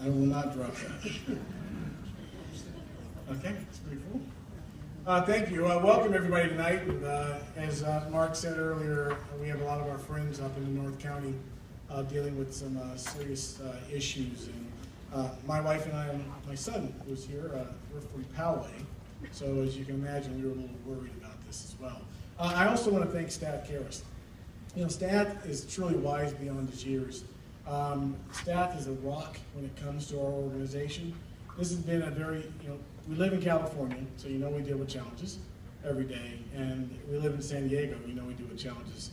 I will not drop that. Okay, that's pretty cool. Thank you. Welcome everybody tonight. As Mark said earlier, we have a lot of our friends up in the North County dealing with some serious issues. And my wife and I and my son was here. We're from Poway, so as you can imagine, we were a little worried about this as well. I also want to thank Staff Karras. You know, Staff is truly wise beyond his years. Staff is a rock when it comes to our organization. This has been a very, we live in California, so we deal with challenges every day, and we live in San Diego, we know we deal with challenges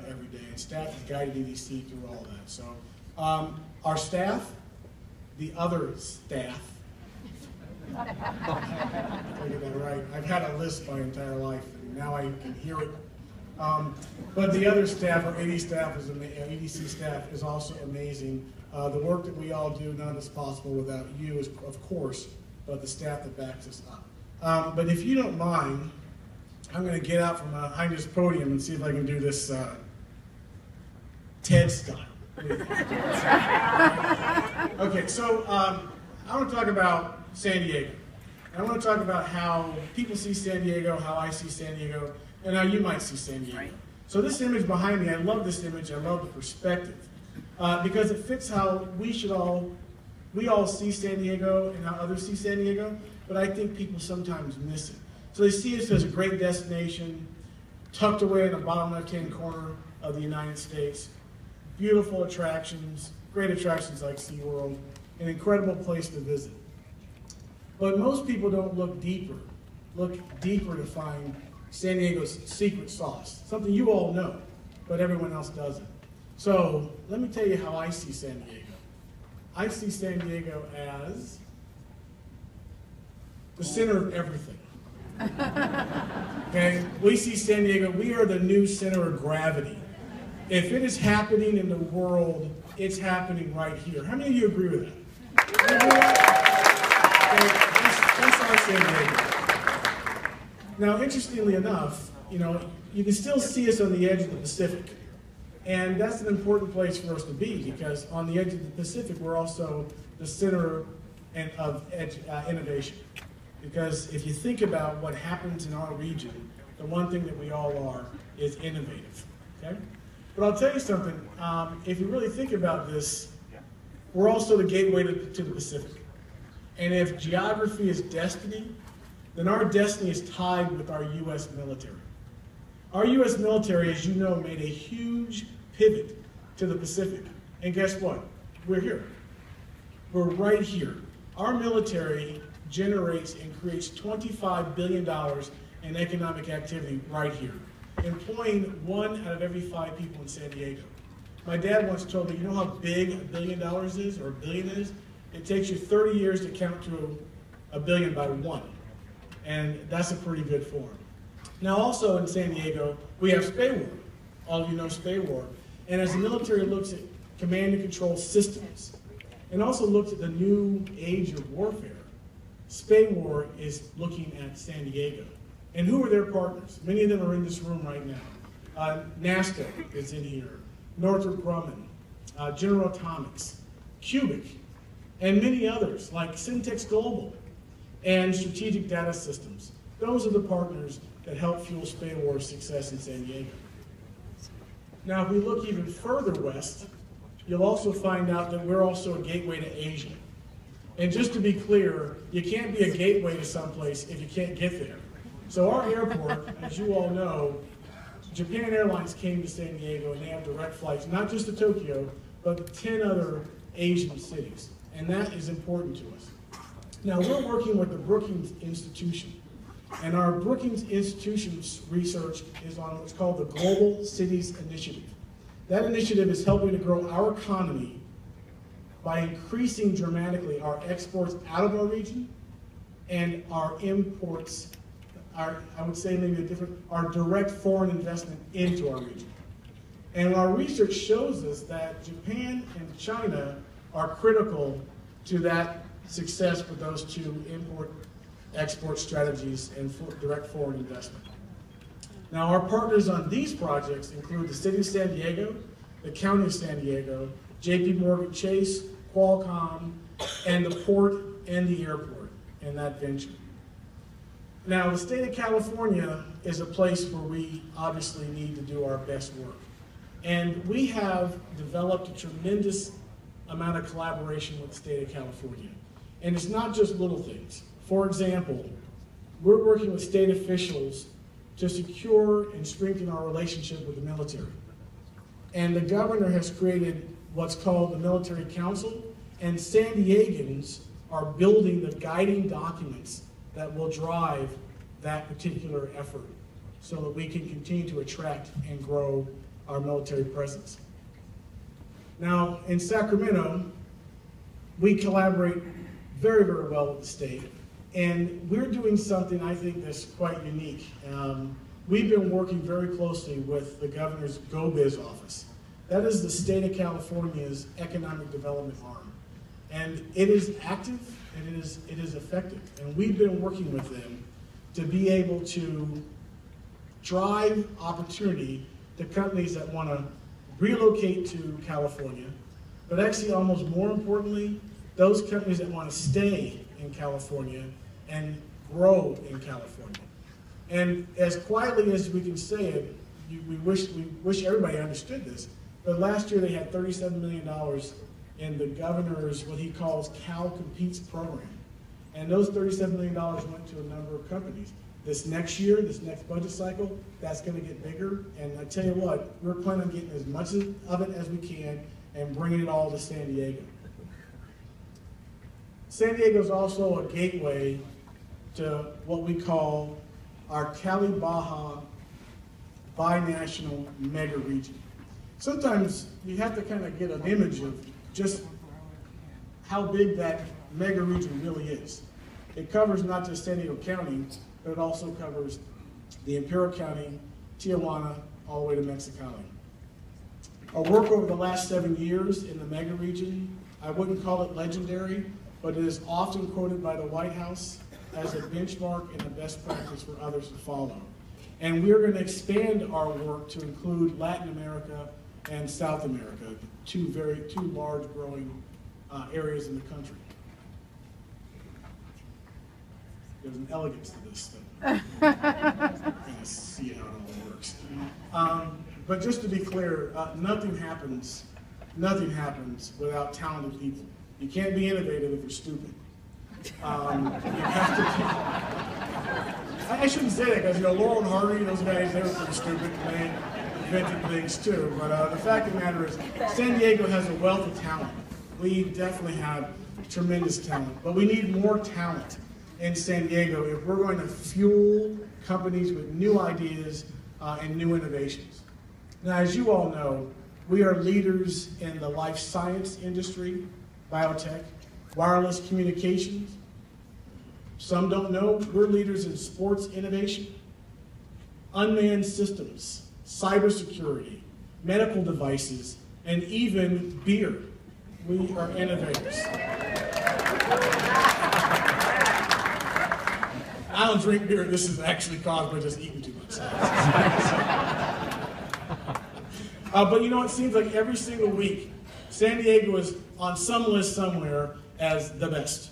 every day, and Staff has guided EDC through all that. So our staff, the other staff, I get that right. I've had a list my entire life, and now I can hear it. But the other staff, our EDC staff, is also amazing. The work that we all do, none of it's possible without you, of course, but the staff that backs us up. But if you don't mind, I'm going to get out from behind this podium and see if I can do this TED style. Okay, so I want to talk about San Diego. I want to talk about how people see San Diego, how I see San Diego, and how you might see San Diego. Right. So this image behind me, I love this image, I love the perspective, because it fits how we all see San Diego and how others see San Diego, but I think people sometimes miss it. So they see us as a great destination, tucked away in the bottom left-hand corner of the United States, beautiful attractions, great attractions like SeaWorld, an incredible place to visit. But most people don't look deeper to find San Diego's secret sauce, something you all know, but everyone else doesn't. So let me tell you how I see San Diego. I see San Diego as the center of everything. Okay? We see San Diego, we are the new center of gravity. If it is happening in the world, it's happening right here. How many of you agree with that? That's our San Diego. Now, interestingly enough, you can still see us on the edge of the Pacific. And that's an important place for us to be, because on the edge of the Pacific, we're also the center of innovation. Because if you think about what happens in our region, the one thing that we all are is innovative. Okay? But I'll tell you something, if you really think about this, we're also the gateway to the Pacific. And if geography is destiny, then our destiny is tied with our U.S. military. Our U.S. military, as you know, made a huge pivot to the Pacific. And guess what? We're here. We're right here. Our military generates and creates $25 billion in economic activity right here, employing 1 out of every 5 people in San Diego. My dad once told me, you know how big $1 billion is, or a billion is? It takes you 30 years to count to a billion by 1. And that's a pretty good form. Now also in San Diego, we have SeaWorld. All of you know SeaWorld. And as the military looks at command and control systems, and also looks at the new age of warfare, SeaWorld is looking at San Diego. And who are their partners? Many of them are in this room right now. NASA is in here, Northrop Grumman, General Atomics, Cubic, and many others like Syntex Global and Strategic Data Systems. Those are the partners that help fuel SeaWorld's success in San Diego. Now, if we look even further west, you'll also find out that we're also a gateway to Asia. And just to be clear, you can't be a gateway to someplace if you can't get there. So our airport, as you all know, Japan Airlines came to San Diego and they have direct flights, not just to Tokyo, but to 10 other Asian cities. And that is important to us. Now, we're working with the Brookings Institution. And our Brookings Institution's research is on what's called the Global Cities Initiative. That initiative is helping to grow our economy by increasing dramatically our exports out of our region and our imports, I would say maybe our direct foreign investment into our region. And our research shows us that Japan and China are critical to that success with those two import-export strategies and direct foreign investment. Now, our partners on these projects include the City of San Diego, the County of San Diego, JP Morgan Chase, Qualcomm, and the port and the airport in that venture. Now, the state of California is a place where we obviously need to do our best work. And we have developed a tremendous amount of collaboration with the state of California. And it's not just little things. For example, we're working with state officials to secure and strengthen our relationship with the military. And the governor has created what's called the Military Council, and San Diegans are building the guiding documents that will drive that particular effort so that we can continue to attract and grow our military presence. Now, in Sacramento, we collaborate very, very well with the state, and we're doing something I think that's quite unique. We've been working very closely with the governor's Go-Biz office. That is the state of California's economic development arm. And it is active and it is effective. And we've been working with them to be able to drive opportunity to companies that want to relocate to California, but actually almost more importantly, those companies that want to stay in California and grow in California. And as quietly as we can say it, we wish everybody understood this, but last year they had $37 million in the governor's, what he calls Cal Competes program. And those $37 million went to a number of companies. This next year, this next budget cycle, that's going to get bigger. And I tell you what, we're planning on getting as much of it as we can and bringing it all to San Diego. San Diego is also a gateway to what we call our Cali-Baja binational mega region. Sometimes you have to kind of get an image of just how big that mega region really is. It covers not just San Diego County, but it also covers the Imperial County, Tijuana, all the way to Mexicali. Our work over the last 7 years in the mega region, I wouldn't call it legendary, but it is often quoted by the White House as a benchmark and a best practice for others to follow. And we're going to expand our work to include Latin America and South America, two large growing areas in the country. There's an elegance to this thing. Kind of see how it all works. But just to be clear, nothing happens without talented people. You can't be innovative if you're stupid. I shouldn't say that because Laurel and Hardy, those guys, they were pretty stupid and they invented things too. But the fact of the matter is, San Diego has a wealth of talent. We definitely have tremendous talent, but we need more talent in San Diego if we're going to fuel companies with new ideas and new innovations. Now, as you all know, we are leaders in the life science industry, biotech, wireless communications. Some don't know, we're leaders in sports innovation, unmanned systems, cybersecurity, medical devices, and even beer. We are innovators. I don't drink beer. This is actually caused by just eating too much. But you know, it seems like every single week, San Diego is on some list somewhere as the best,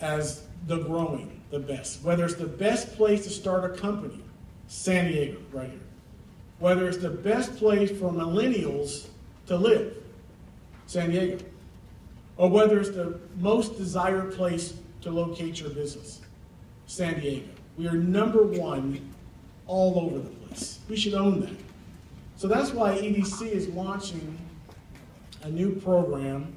as the growing, the best. Whether it's the best place to start a company, San Diego, right here. Whether it's the best place for millennials to live, San Diego. Or whether it's the most desired place to locate your business, San Diego. We are #1 all over the place. We should own that. So that's why EDC is launching a new program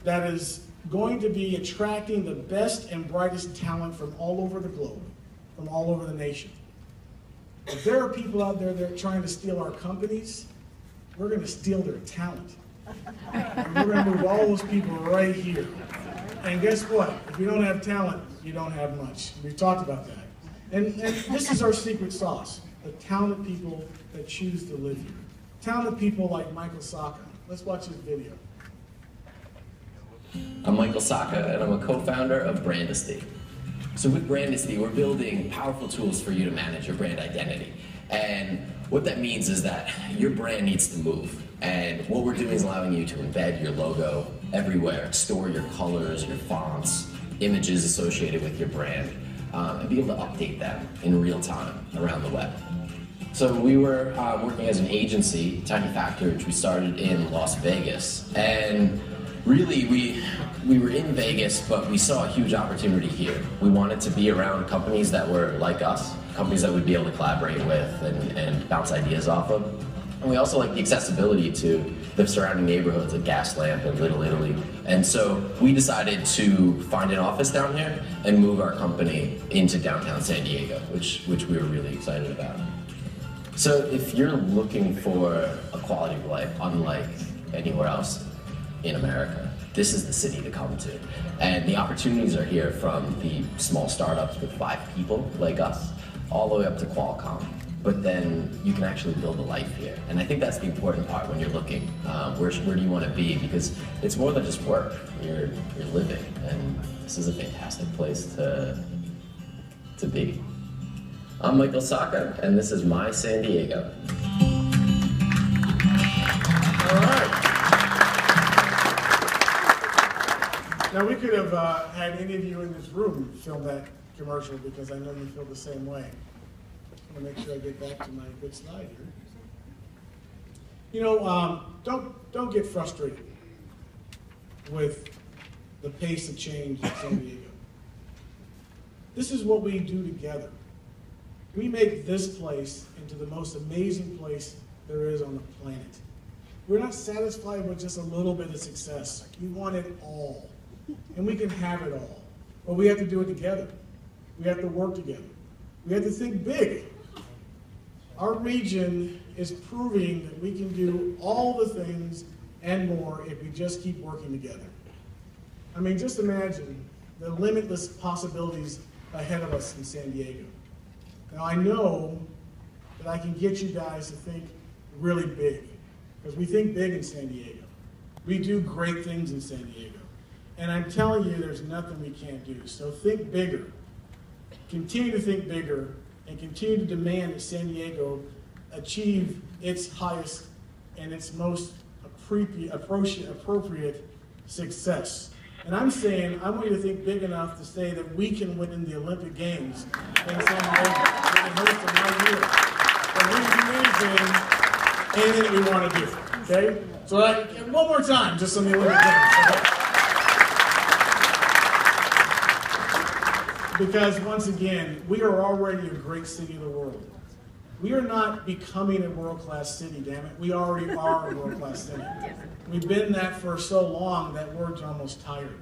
that is going to be attracting the best and brightest talent from all over the globe, from all over the nation. If there are people out there that are trying to steal our companies, we're going to steal their talent. And we're going to move all those people right here. And guess what? If you don't have talent, you don't have much. We've talked about that. And this is our secret sauce, the talented people that choose to live here. Talented people like Michael Sacca. Let's watch his video. I'm Michael Sacca, and I'm a co-founder of Brandesty. So with Brandesty, we're building powerful tools for you to manage your brand identity. And what that means is that your brand needs to move. And what we're doing is allowing you to embed your logo everywhere. Store your colors, your fonts, images associated with your brand, and be able to update them in real time around the web. So we were working as an agency, Tiny Factor, which we started in Las Vegas. And really, we were in Vegas, but we saw a huge opportunity here. We wanted to be around companies that were like us, companies that we'd be able to collaborate with and bounce ideas off of. And we also like the accessibility to the surrounding neighborhoods like Gaslamp and Little Italy. And so we decided to find an office down here and move our company into downtown San Diego, which we were really excited about. So if you're looking for a quality of life unlike anywhere else in America, this is the city to come to. And the opportunities are here from the small startups with 5 people like us, all the way up to Qualcomm. But then you can actually build a life here. And I think that's the important part when you're looking, where do you want to be? Because it's more than just work, you're living. And this is a fantastic place to be. I'm Michael Saka, and this is my San Diego. All right. Now we could have had any of you in this room film that commercial because I know you feel the same way. I'm going to make sure I get back to my good slide here. You know, don't get frustrated with the pace of change in San Diego. This is what we do together. We make this place into the most amazing place there is on the planet. We're not satisfied with just a little bit of success. We want it all. And we can have it all. But we have to do it together. We have to work together. We have to think big. Our region is proving that we can do all the things and more if we just keep working together. I mean, just imagine the limitless possibilities ahead of us in San Diego. Now, I know that I can get you guys to think really big, because we think big in San Diego. We do great things in San Diego. And I'm telling you, there's nothing we can't do. So think bigger. Continue to think bigger, and continue to demand that San Diego achieve its highest and its most appropriate success. And I'm saying, I want you to think big enough to say that we can win in the Olympic Games in San Diego. We're the host of my year. And we can do anything that we want to do, okay? So one more time, just on the Olympic Games, okay? Because once again, we are already a great city of the world. We are not becoming a world-class city, damn it. We already are a world-class city. We've been that for so long that we're almost tired.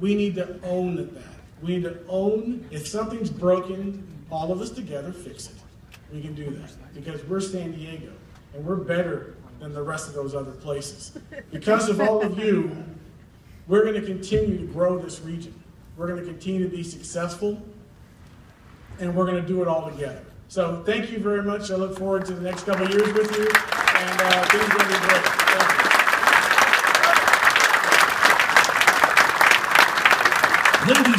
We need to own that. We need to own, if something's broken, all of us together fix it. We can do that because we're San Diego and we're better than the rest of those other places. Because of all of you, we're going to continue to grow this region. We're going to continue to be successful, and we're going to do it all together. So thank you very much. I look forward to the next couple of years with you, and things are going to be great. Thank you. Ladies and